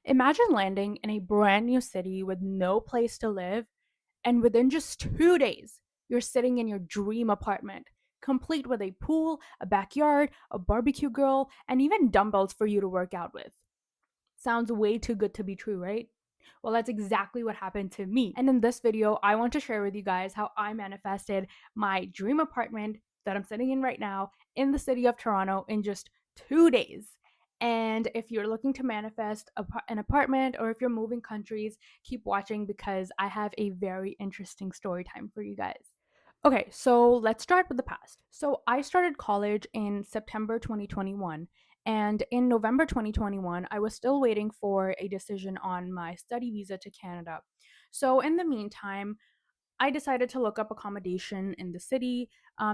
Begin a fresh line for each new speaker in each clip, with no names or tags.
Imagine landing in a brand new city with no place to live, and within just 2 days, you're sitting in your dream apartment, complete with a pool, a backyard, a barbecue grill, and even dumbbells for you to work out with. Sounds way too good to be true, right? Well, that's exactly what happened to me. And in this video, I want to share with you guys how I manifested my dream apartment that I'm sitting in right now in the city of Toronto in just 2 days. And if you're looking to manifest an apartment or if you're moving countries, keep watching because I have a very interesting story time for you guys. Okay, so let's start with the past. So I started college in September 2021, and in November 2021, I was still waiting for a decision on my study visa to Canada. So in the meantime, I decided to look up accommodation in the city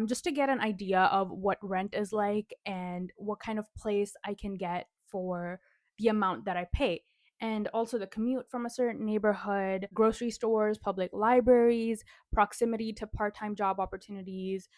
just to get an idea of what rent is like and what kind of place I can get for the amount that I pay. And also the commute from a certain neighborhood, grocery stores, public libraries, proximity to part time job opportunities,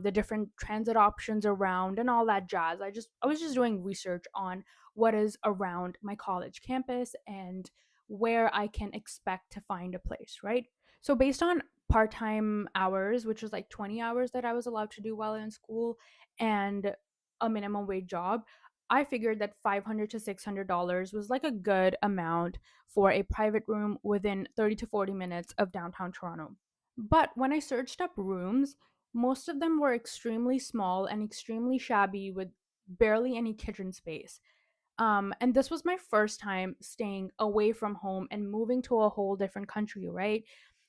the different transit options around, and all that jazz. I was just doing research on what is around my college campus and where I can expect to find a place, right? So based on part-time hours, which was like 20 hours that I was allowed to do while in school, and a minimum wage job, I figured that $500 to $600 was like a good amount for a private room within 30 to 40 minutes of downtown Toronto. But when I searched up rooms, most of them were extremely small and extremely shabby with barely any kitchen space. And this was my first time staying away from home and moving to a whole different country, right?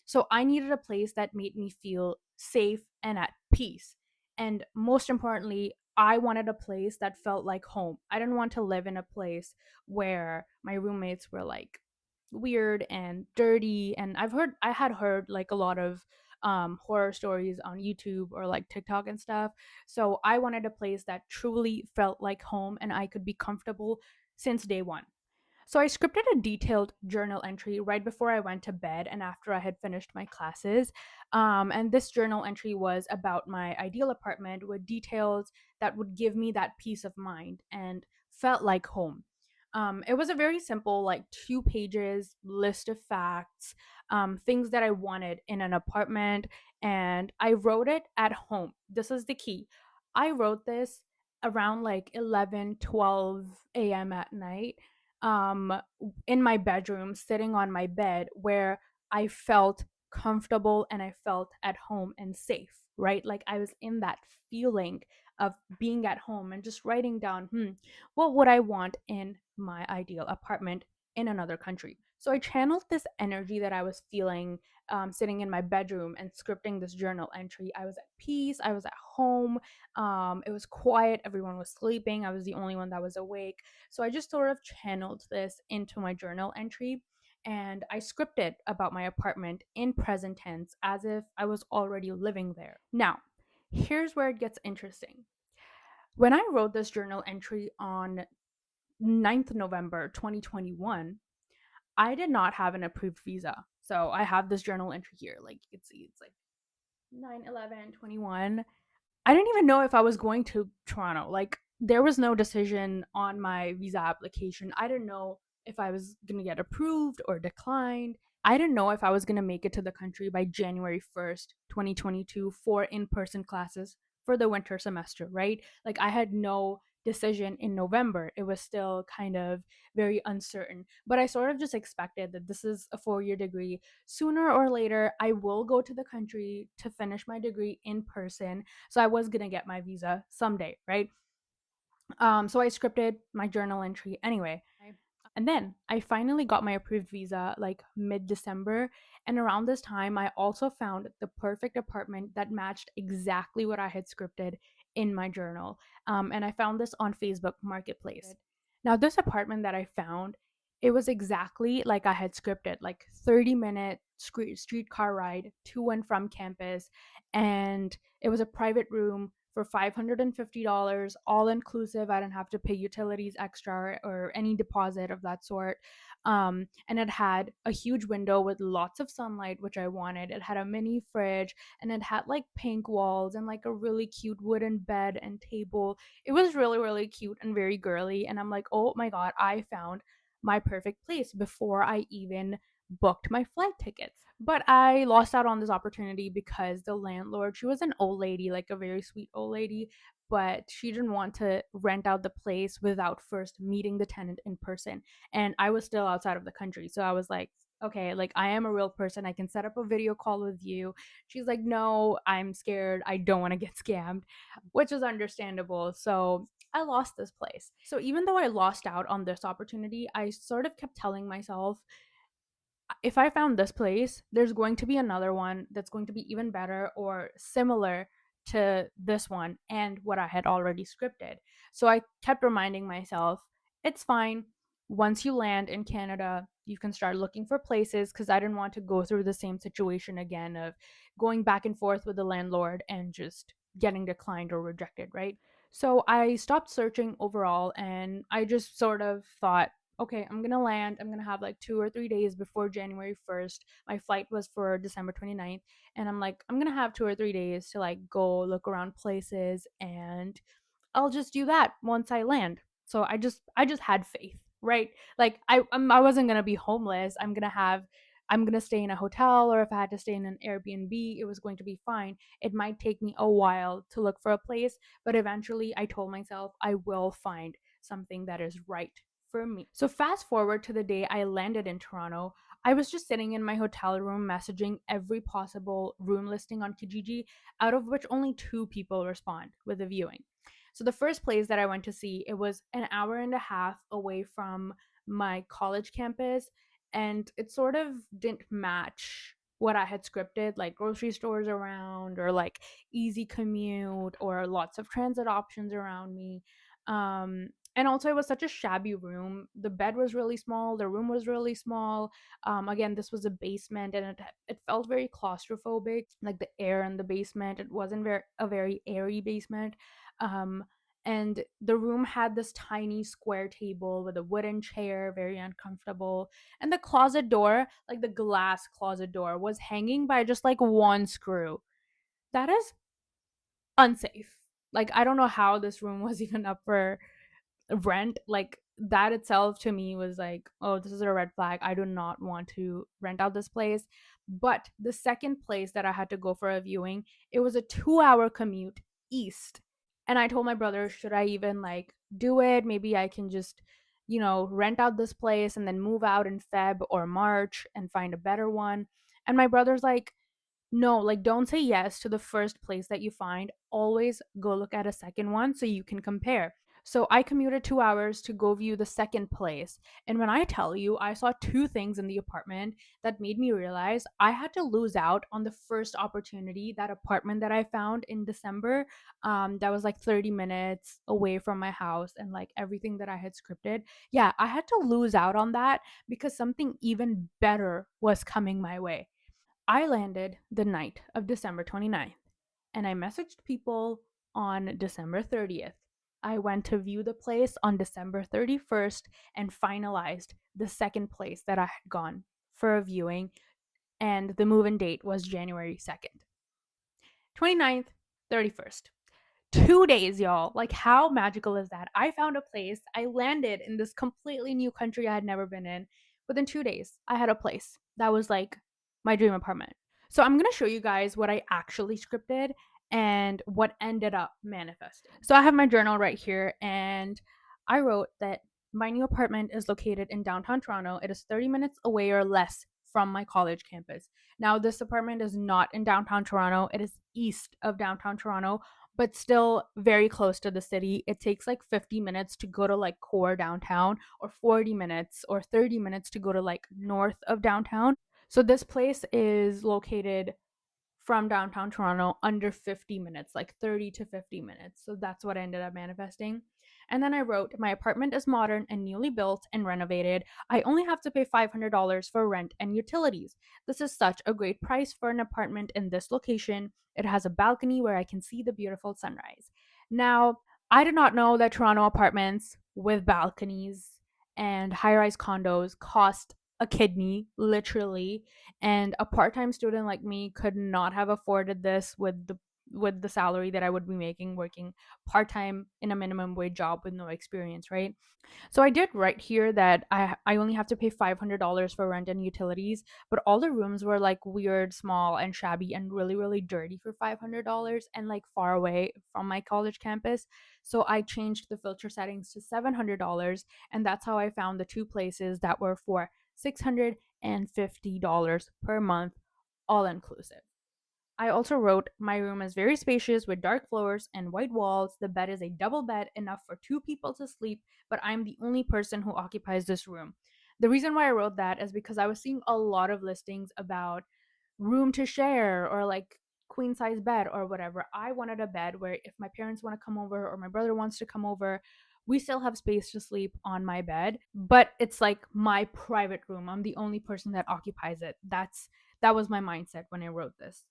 So I needed a place that made me feel safe and at peace. And most importantly, I wanted a place that felt like home. I didn't want to live in a place where my roommates were like weird and dirty. And I had heard like a lot of horror stories on YouTube or like TikTok and stuff. So I wanted a place that truly felt like home and I could be comfortable since day one. So I scripted a detailed journal entry right before I went to bed and after I had finished my classes. And this journal entry was about my ideal apartment with details that would give me that peace of mind and felt like home. It was a very simple, like 2 pages list of facts, things that I wanted in an apartment, and I wrote it at home. This is the key. I wrote this around like 11, 12 a.m. at night um in my bedroom sitting on my bed where I felt comfortable and I felt at home and safe, right? Like I was in that feeling of being at home and just writing down, what would I want in my ideal apartment in another country? So I channeled this energy that I was feeling sitting in my bedroom and scripting this journal entry. I was at peace, I was at home, it was quiet, everyone was sleeping, I was the only one that was awake. So I just sort of channeled this into my journal entry and I scripted about my apartment in present tense as if I was already living there. Now, here's where it gets interesting. When I wrote this journal entry on 9th November 2021, I did not have an approved visa. So I have this journal entry here. Like you can see, it's like 9/11/21. I didn't even know if I was going to Toronto. Like there was no decision on my visa application. I didn't know if I was going to get approved or declined. I didn't know if I was going to make it to the country by January 1st, 2022 for in-person classes for the winter semester, right? Like I had no decision in November. It was still kind of very uncertain. But I sort of just expected that this is a 4-year degree. Sooner or later, I will go to the country to finish my degree in person, so I was gonna get my visa someday, right? So I scripted my journal entry anyway. And then I finally got my approved visa like mid December. And around this time, I also found the perfect apartment that matched exactly what I had scripted in my journal. And I found this on Facebook Marketplace. Now, this apartment that I found, it was exactly like I had scripted, like 30-minute streetcar ride to and from campus. And it was a private room for $550, all inclusive. I didn't have to pay utilities extra or any deposit of that sort. And it had a huge window with lots of sunlight, which I wanted. It had a mini fridge and it had like pink walls and like a really cute wooden bed and table. It was really, really cute and very girly. And I'm like, oh my God, I found my perfect place before I even booked my flight tickets. But I lost out on this opportunity because the landlord, she was an old lady, like a very sweet old lady, but she didn't want to rent out the place without first meeting the tenant in person. And I was still outside of the country. So I was like, okay, like I am a real person. I can set up a video call with you. She's like, no, I'm scared. I don't want to get scammed, which is understandable. So I lost this place. So even though I lost out on this opportunity, I sort of kept telling myself, if I found this place, there's going to be another one that's going to be even better or similar to this one and what I had already scripted. So I kept reminding myself, it's fine. Once you land in Canada, you can start looking for places, because I didn't want to go through the same situation again of going back and forth with the landlord and just getting declined or rejected, right? So I stopped searching overall, and I just sort of thought, okay, I'm gonna land. I'm gonna have like 2 or 3 days before January 1st. My flight was for December 29th. And I'm like, I'm gonna have 2 or 3 days to like go look around places, and I'll just do that once I land. So I just had faith, right? Like I wasn't gonna be homeless. I'm gonna stay in a hotel, or if I had to stay in an Airbnb, it was going to be fine. It might take me a while to look for a place, but eventually I told myself I will find something that is right for me. So fast forward to the day I landed in Toronto. I was just sitting in my hotel room messaging every possible room listing on Kijiji, out of which only 2 people respond with a viewing. So the first place that I went to see, it was an hour and a half away from my college campus, and it sort of didn't match what I had scripted, like grocery stores around, or like easy commute, or lots of transit options around me. And also, it was such a shabby room. The bed was really small, the room was really small. Again, this was a basement, and it felt very claustrophobic, like the air in the basement. It wasn't a very airy basement. um and the room had this tiny square table with a wooden chair, very uncomfortable. And the closet door, like the glass closet door, was hanging by just like one screw. That is unsafe. Like, I don't know how this room was even up for rent. Like, that itself to me was like, oh, this is a red flag. I do not want to rent out this place. But the second place that I had to go for a viewing, it was a 2 hour commute east. And I told my brother, should I even like do it? Maybe I can just, rent out this place and then move out in Feb or March and find a better one. And my brother's like, no, like don't say yes to the first place that you find. Always go look at a second one so you can compare. So I commuted 2 hours to go view the second place. And when I tell you, I saw 2 things in the apartment that made me realize I had to lose out on the first opportunity, that apartment that I found in December. That was like 30 minutes away from my house and like everything that I had scripted. Yeah, I had to lose out on that because something even better was coming my way. I landed the night of December 29th, and I messaged people on December 30th. I went to view the place on December 31st and finalized the second place that I had gone for a viewing, and the move in date was January 2nd. 29th, 31st. 2 days, y'all. Like, how magical is that? I found a place. I landed in this completely new country I had never been in. Within 2 days, I had a place that was like my dream apartment. So, I'm gonna show you guys what I actually scripted and what ended up manifesting. So, I have my journal right here, and I wrote that my new apartment is located in downtown Toronto. It is 30 minutes away or less from my college campus. Now, this apartment is not in downtown Toronto, it is east of downtown Toronto, but still very close to the city. It takes like 50 minutes to go to like core downtown, or 40 minutes or 30 minutes to go to like north of downtown. So this place is located from downtown Toronto under 50 minutes, like 30 to 50 minutes. So that's what I ended up manifesting. And then I wrote, my apartment is modern and newly built and renovated. I only have to pay $500 for rent and utilities. This is such a great price for an apartment in this location. It has a balcony where I can see the beautiful sunrise. Now, I did not know that Toronto apartments with balconies and high rise condos cost a kidney, literally. And a part time student like me could not have afforded this with the with the salary that I would be making working part-time in a minimum wage job with no experience, right? So I did write here that I only have to pay $500 for rent and utilities, but all the rooms were like weird, small, and shabby and really, really dirty for $500 and like far away from my college campus. So I changed the filter settings to $700, and that's how I found the two places that were for $650 per month, all inclusive. I also wrote, my room is very spacious with dark floors and white walls. The bed is a double bed, enough for two people to sleep, but I'm the only person who occupies this room. The reason why I wrote that is because I was seeing a lot of listings about room to share or like queen size bed or whatever. I wanted a bed where if my parents want to come over or my brother wants to come over, we still have space to sleep on my bed, but it's like my private room. I'm the only person that occupies it. That was my mindset when I wrote this.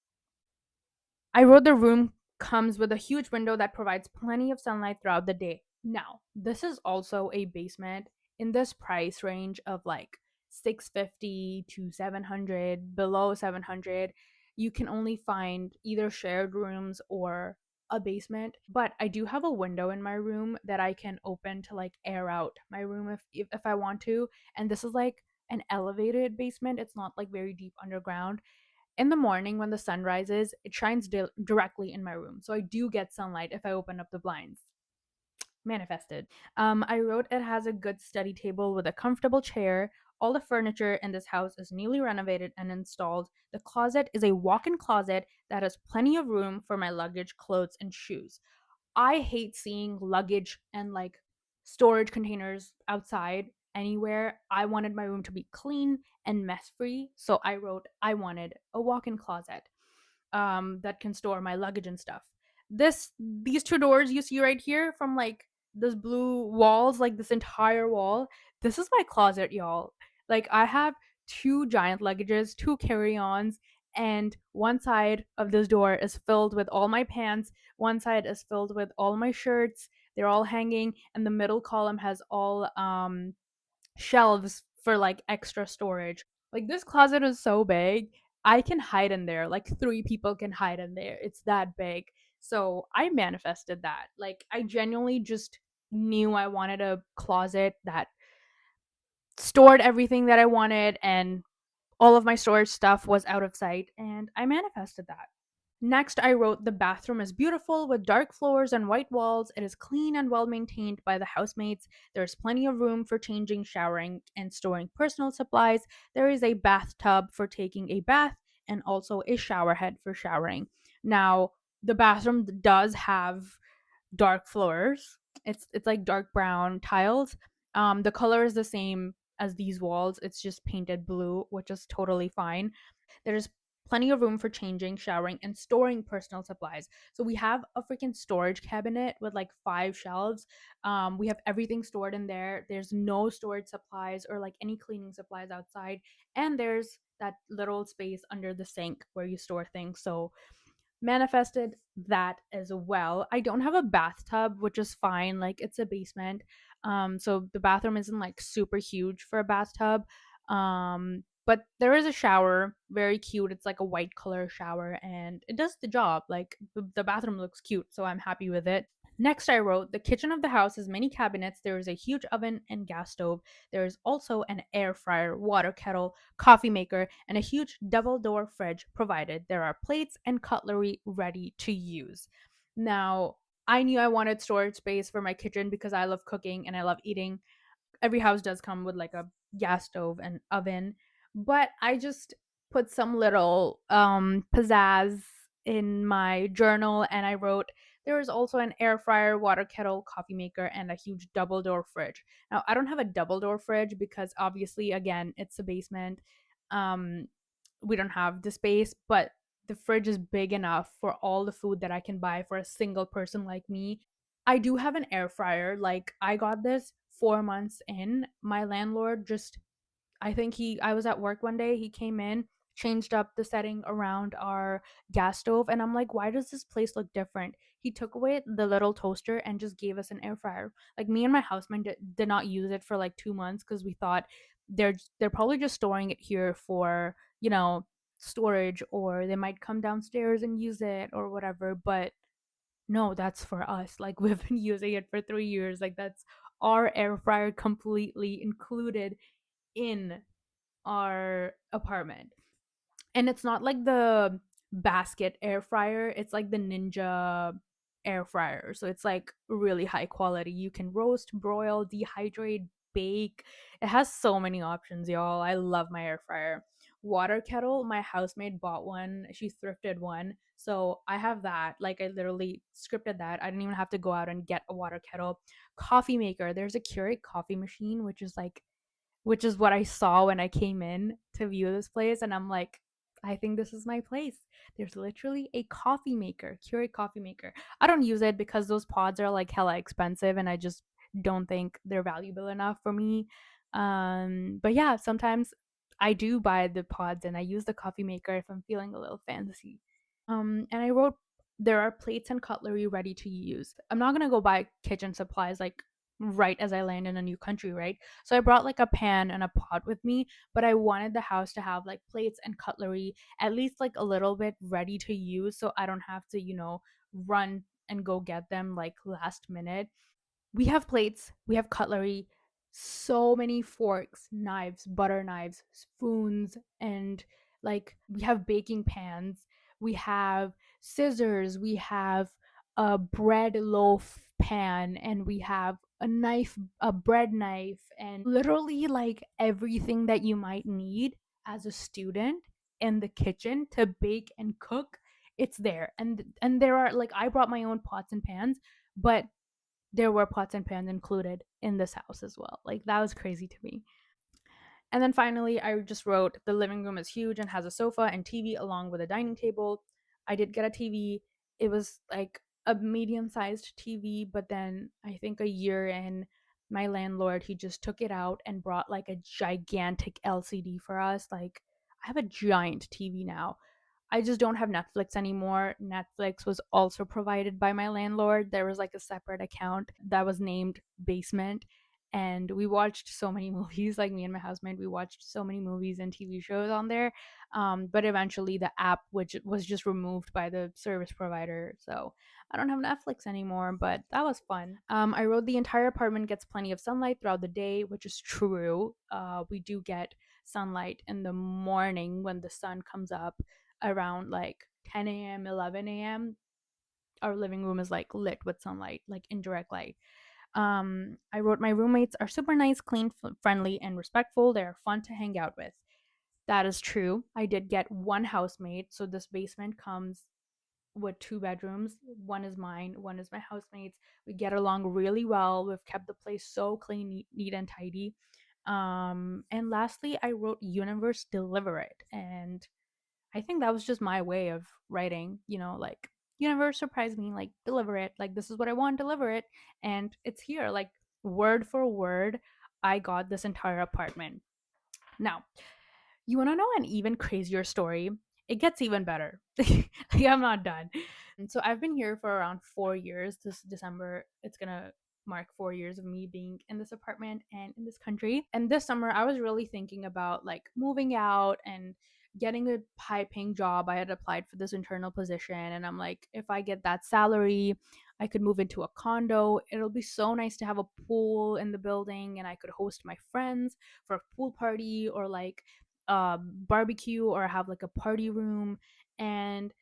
I wrote the room comes with a huge window that provides plenty of sunlight throughout the day. Now, this is also a basement in this price range of like 650 to 700, below 700. You can only find either shared rooms or a basement, but I do have a window in my room that I can open to like air out my room if I want to, and this is like an elevated basement. It's not like very deep underground. In the morning when the sun rises, it shines directly in my room. So I do get sunlight if I open up the blinds. Manifested. I wrote it has a good study table with a comfortable chair. All the furniture in this house is newly renovated and installed. The closet is a walk in closet that has plenty of room for my luggage, clothes, and shoes. I hate seeing luggage and like storage containers outside anywhere. I wanted my room to be clean and mess free. So I wrote, I wanted a walk in closet that can store my luggage and stuff. These two doors you see right here from like this blue walls, like this entire wall, this is my closet, y'all. Like I have two giant luggages, two carry-ons, and one side of this door is filled with all my pants, one side is filled with all my shirts. They're all hanging, and the middle column has all shelves for like extra storage. Like this closet is so big, I can hide in there. Like three people can hide in there. It's that big. So I manifested that. Like I genuinely just knew I wanted a closet that stored everything that I wanted and all of my storage stuff was out of sight, and I manifested that. Next, I wrote, the bathroom is beautiful with dark floors and white walls. It is clean and well maintained by the housemates. There is plenty of room for changing, showering, and storing personal supplies. There is a bathtub for taking a bath and also a shower head for showering. Now, the bathroom does have dark floors. It's like dark brown tiles. The color is the same as these walls. It's just painted blue, which is totally fine. There's plenty of room for changing, showering, and storing personal supplies. So we have a freaking storage cabinet with like 5 shelves. We have everything stored in there. There's no storage supplies or like any cleaning supplies outside. And there's that little space under the sink where you store things. So manifested that as well. I don't have a bathtub, which is fine. Like it's a basement. So the bathroom isn't like super huge for a bathtub. But there is a shower, very cute. It's like a white color shower and it does the job. Like the bathroom looks cute, so I'm happy with it. Next, I wrote, the kitchen of the house has many cabinets. There is a huge oven and gas stove. There is also an air fryer, water kettle, coffee maker, and a huge double door fridge provided. There are plates and cutlery ready to use. Now, I knew I wanted storage space for my kitchen because I love cooking and I love eating. Every house does come with like a gas stove and oven, but I just put some little pizzazz in my journal and I wrote, there is also an air fryer, water kettle, coffee maker, and a huge double door fridge. Now I don't have a double door fridge because obviously again it's a basement. um we don't have the space, but the fridge is big enough for all the food that I can buy for a single person like me. I do have an air fryer. Like I got this 4 months in. My landlord just, I think I was at work one day, he came in, changed up the setting around our gas stove, and I'm like, why does this place look different? He took away the little toaster and just gave us an air fryer. Like me and my housemate did not use it for like 2 months because we thought they're probably just storing it here for, you know, storage, or they might come downstairs and use it or whatever. But no, that's for us. Like, we've been using it for 3 years. Like, that's our air fryer completely included in our apartment. And it's not like the basket air fryer, it's like the Ninja air fryer. So it's like really high quality. You can roast, broil, dehydrate, bake. It has so many options, y'all. I love my air fryer. Water kettle, my housemate bought one. She thrifted one. So I have that. Like, I literally scripted that. I didn't even have to go out and get a water kettle. Coffee maker. There's a Keurig coffee machine, which is what I saw when I came in to view this place. And I'm like, I think this is my place. There's literally a coffee maker, Keurig coffee maker. I don't use it because those pods are like hella expensive and I just don't think they're valuable enough for me. But yeah, sometimes I do buy the pods and I use the coffee maker if I'm feeling a little fancy. And I wrote, there are plates and cutlery ready to use. I'm not gonna go buy kitchen supplies like right as I land in a new country, right? So I brought like a pan and a pot with me, but I wanted the house to have like plates and cutlery, at least like a little bit ready to use so I don't have to, run and go get them like last minute. We have plates, we have cutlery, so many forks, knives, butter knives, spoons, and like we have baking pans, we have scissors, we have a bread loaf pan, and we have a knife, a bread knife, and literally like everything that you might need as a student in the kitchen to bake and cook. It's there. And there are, like, I brought my own pots and pans, but there were pots and pans included in this house as well. Like, that was crazy to me. And then finally, I just wrote, the living room is huge and has a sofa and TV along with a dining table. I did get a TV. It was like a medium sized TV, but then I think a year in, my landlord, he just took it out and brought like a gigantic LCD for us. Like, I have a giant TV now. I just don't have Netflix anymore. Netflix was also provided by my landlord. There was like a separate account that was named Basement. And we watched so many movies, like me and my housemate, we watched so many movies and TV shows on there. But eventually the app, which was just removed by the service provider. So I don't have Netflix anymore, but that was fun. I wrote, the entire apartment gets plenty of sunlight throughout the day, which is true. We do get sunlight in the morning when the sun comes up around like 10 a.m., 11 a.m. Our living room is like lit with sunlight, like indirect light. I wrote, my roommates are super nice, clean, friendly, and respectful. They're fun to hang out with. That is true. I did get one housemate. So this basement comes with two bedrooms. One is mine, one is my housemate's. We get along really well. We've kept the place so clean, neat and tidy. And lastly, I wrote, universe deliver it. And I think that was just my way of writing, like, universe surprise me, like, deliver it. Like, this is what I want, deliver it. And it's here, like, word for word. I got this entire apartment. Now, you want to know an even crazier story? It gets even better. Like, I'm not done. And so I've been here for around 4 years. This December, it's gonna mark 4 years of me being in this apartment and in this country. And this summer, I was really thinking about like moving out and getting a high paying job. I had applied for this internal position, and I'm like, if I get that salary, I could move into a condo. It'll be so nice to have a pool in the building, and I could host my friends for a pool party, or like barbecue, or have like a party room. And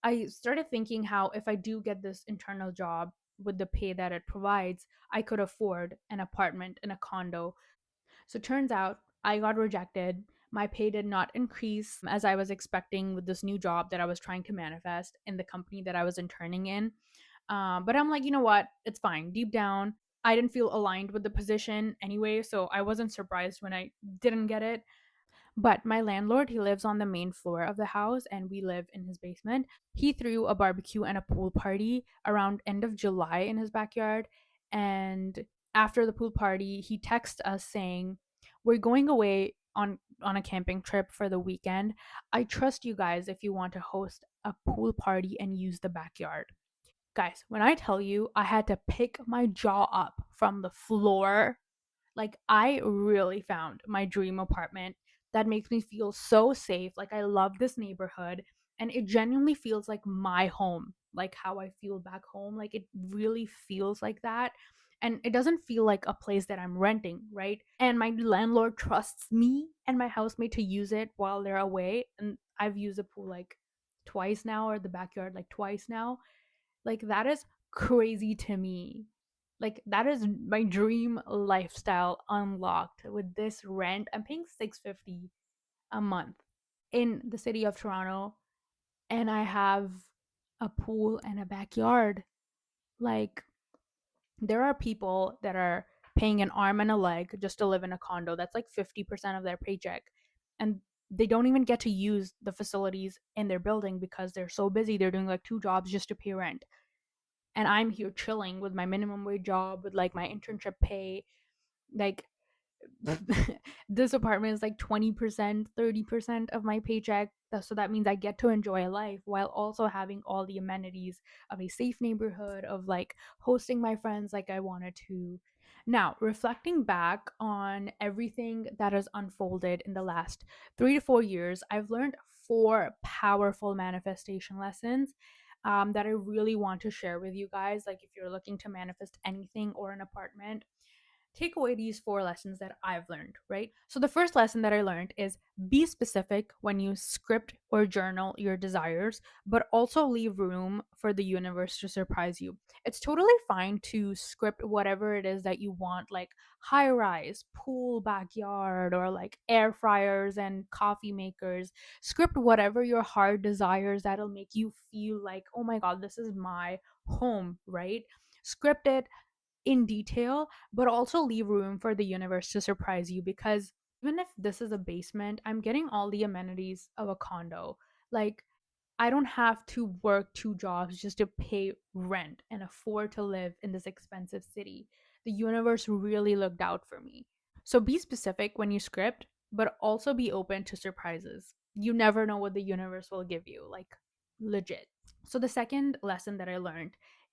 I started thinking how, if I do get this internal job with the pay that it provides, I could afford an apartment in a condo. So turns out I got rejected. My pay did not increase as I was expecting with this new job that I was trying to manifest in the company that I was interning in. But I'm like, you know what? It's fine. Deep down, I didn't feel aligned with the position anyway, so I wasn't surprised when I didn't get it. But my landlord, he lives on the main floor of the house and we live in his basement. He threw a barbecue and a pool party around end of July in his backyard. And after the pool party, he texted us saying, "We're going away on a camping trip for the weekend. I trust you guys if you want to host a pool party and use the backyard." Guys, when I tell you I had to pick my jaw up from the floor, like, I really found my dream apartment. that makes me feel so safe. Like, I love this neighborhood, and it genuinely feels like my home, like how I feel back home. Like, it really feels like that. And it doesn't feel like a place that I'm renting, right? And my landlord trusts me and my housemate to use it while they're away. And I've used the pool like twice now, or the backyard like twice now. Like, that is crazy to me. Like, that is my dream lifestyle unlocked with this rent. I'm paying 650 a month in the city of Toronto, and I have a pool and a backyard. Like, there are people that are paying an arm and a leg just to live in a condo. That's like 50% of their paycheck. And they don't even get to use the facilities in their building because they're so busy. They're doing like two jobs just to pay rent. And I'm here chilling with my minimum wage job, with like my internship pay. Like, this apartment is like 20%, 30% of my paycheck. So that means I get to enjoy life while also having all the amenities of a safe neighborhood, of like hosting my friends like I wanted to. Now, reflecting back on everything that has unfolded in the last 3 to 4 years, I've learned four powerful manifestation lessons that I really want to share with you guys. Like, if you're looking to manifest anything or an apartment, take away these four lessons that I've learned, right? So, the first lesson that I learned is be specific when you script or journal your desires, but also leave room for the universe to surprise you. It's totally fine to script whatever it is that you want, like high rise, pool, backyard, or like air fryers and coffee makers. Script whatever your heart desires that'll make you feel like, oh my God, this is my home, right? Script it in detail, but also leave room for the universe to surprise you, because even if this is a basement, I'm getting all the amenities of a condo. Like, I don't have to work two jobs just to pay rent and afford to live in this expensive city. The universe really looked out for me. So be specific when you script, but also be open to surprises. You never know what the universe will give you, like, legit. So the second lesson that I learned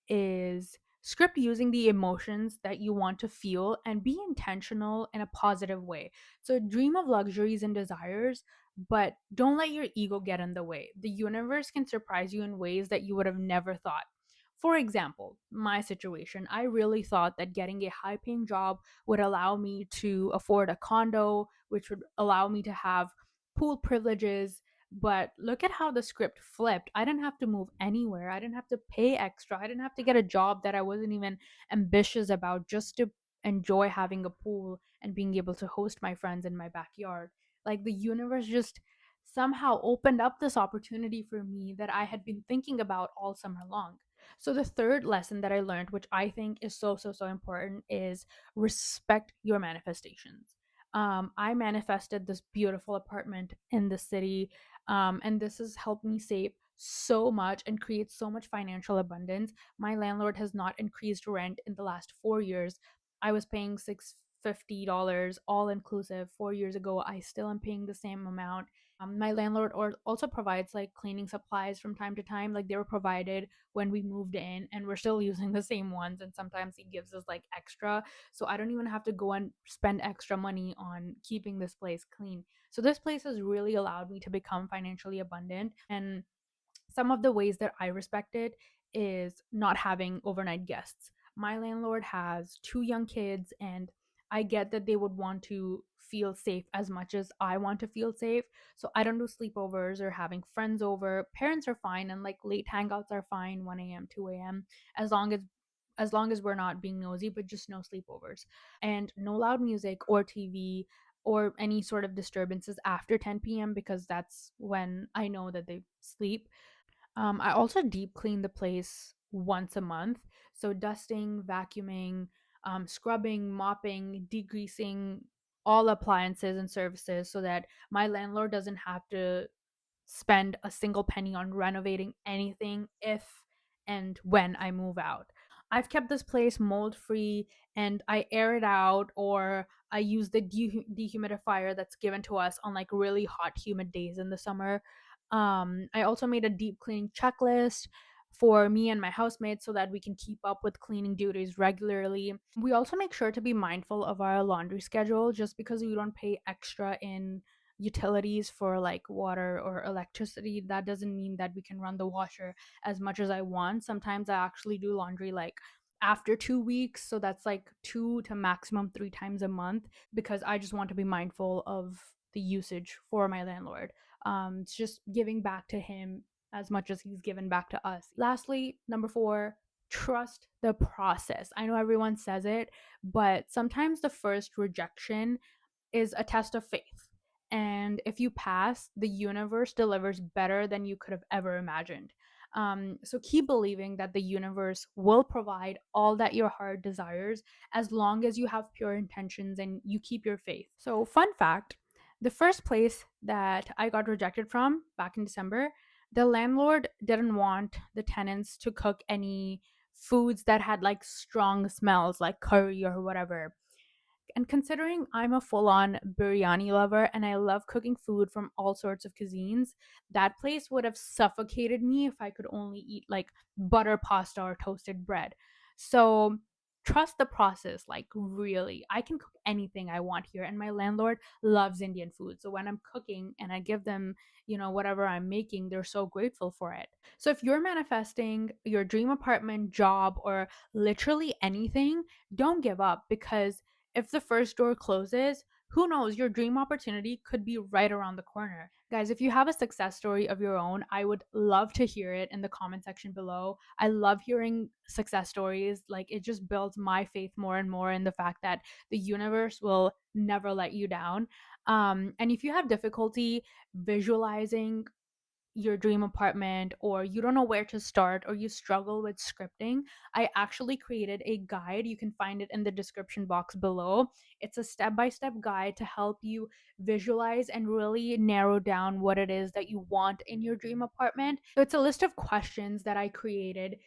is script using the emotions that you want to feel and be intentional in a positive way. So dream of luxuries and desires, but don't let your ego get in the way. The universe can surprise you in ways that you would have never thought. For example, my situation, I really thought that getting a high paying job would allow me to afford a condo, which would allow me to have pool privileges. But look at how the script flipped. I didn't have to move anywhere. I didn't have to pay extra. I didn't have to get a job that I wasn't even ambitious about just to enjoy having a pool and being able to host my friends in my backyard. Like, the universe just somehow opened up this opportunity for me that I had been thinking about all summer long. So the third lesson that I learned, which I think is so so so important, is respect your manifestations. I manifested this beautiful apartment in the city, and this has helped me save so much and create so much financial abundance. My landlord has not increased rent in the last 4 years. I was paying $650 all inclusive 4 years ago. I still am paying the same amount. My landlord also provides like cleaning supplies from time to time. Like, they were provided when we moved in, and we're still using the same ones. And sometimes he gives us like extra. So I don't even have to go and spend extra money on keeping this place clean. So this place has really allowed me to become financially abundant. And some of the ways that I respect it is not having overnight guests. My landlord has two young kids, and I get that they would want to feel safe as much as I want to feel safe. So I don't do sleepovers or having friends over. Parents are fine, and like late hangouts are fine, 1 a.m., 2 a.m., as long as we're not being nosy, but just no sleepovers and no loud music or TV or any sort of disturbances after 10 p.m., because that's when I know that they sleep. I also deep clean the place once a month. So dusting, vacuuming, scrubbing, mopping, degreasing all appliances and services, so that my landlord doesn't have to spend a single penny on renovating anything if and when I move out. I've kept this place mold free, and I air it out, or I use the dehumidifier that's given to us on like really hot, humid days in the summer. I also made a deep cleaning checklist for me and my housemates so that we can keep up with cleaning duties regularly. We also make sure to be mindful of our laundry schedule, just because we don't pay extra in utilities for like water or electricity, that doesn't mean that we can run the washer as much as I want. Sometimes I actually do laundry like after 2 weeks. So that's like 2 to maximum 3 times a month because I just want to be mindful of the usage for my landlord. It's just giving back to him as much as he's given back to us. Lastly, number four, trust the process. I know everyone says it, but sometimes the first rejection is a test of faith. And if you pass, the universe delivers better than you could have ever imagined. So keep believing that the universe will provide all that your heart desires as long as you have pure intentions and you keep your faith. So, fun fact, the first place that I got rejected from back in December, the landlord didn't want the tenants to cook any foods that had like strong smells, like curry or whatever. And considering I'm a full on biryani lover and I love cooking food from all sorts of cuisines, that place would have suffocated me if I could only eat like butter pasta or toasted bread. So trust the process, like really. I can cook anything I want here, and my landlord loves Indian food. So when I'm cooking and I give them, whatever I'm making, they're so grateful for it. So if you're manifesting your dream apartment, job, or literally anything, don't give up because if the first door closes, who knows, your dream opportunity could be right around the corner. Guys, if you have a success story of your own, I would love to hear it in the comment section below. I love hearing success stories. Like, it just builds my faith more and more in the fact that the universe will never let you down. And if you have difficulty visualizing your dream apartment, or you don't know where to start, or you struggle with scripting, I actually created a guide. You can find it in the description box below. It's a step-by-step guide to help you visualize and really narrow down what it is that you want in your dream apartment. So it's a list of questions that I created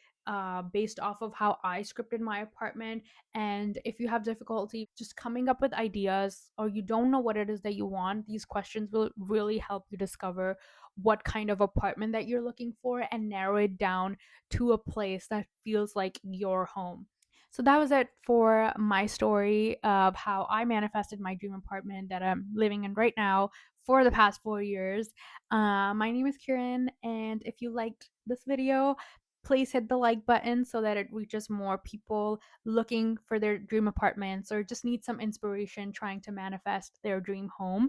based off of how I scripted my apartment. And if you have difficulty just coming up with ideas, or you don't know what it is that you want, these questions will really help you discover what kind of apartment that you're looking for and narrow it down to a place that feels like your home. So that was it for my story of how I manifested my dream apartment that I'm living in right now for the past 4 years. My name is Kieran, and if you liked this video, please hit the like button so that it reaches more people looking for their dream apartments or just need some inspiration trying to manifest their dream home.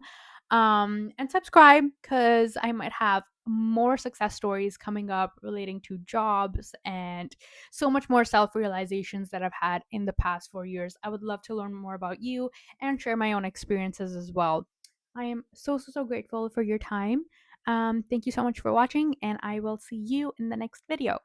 And subscribe because I might have more success stories coming up relating to jobs and so much more self realizations that I've had in the past 4 years. I would love to learn more about you and share my own experiences as well. I am so, so, so grateful for your time. Thank you so much for watching, and I will see you in the next video.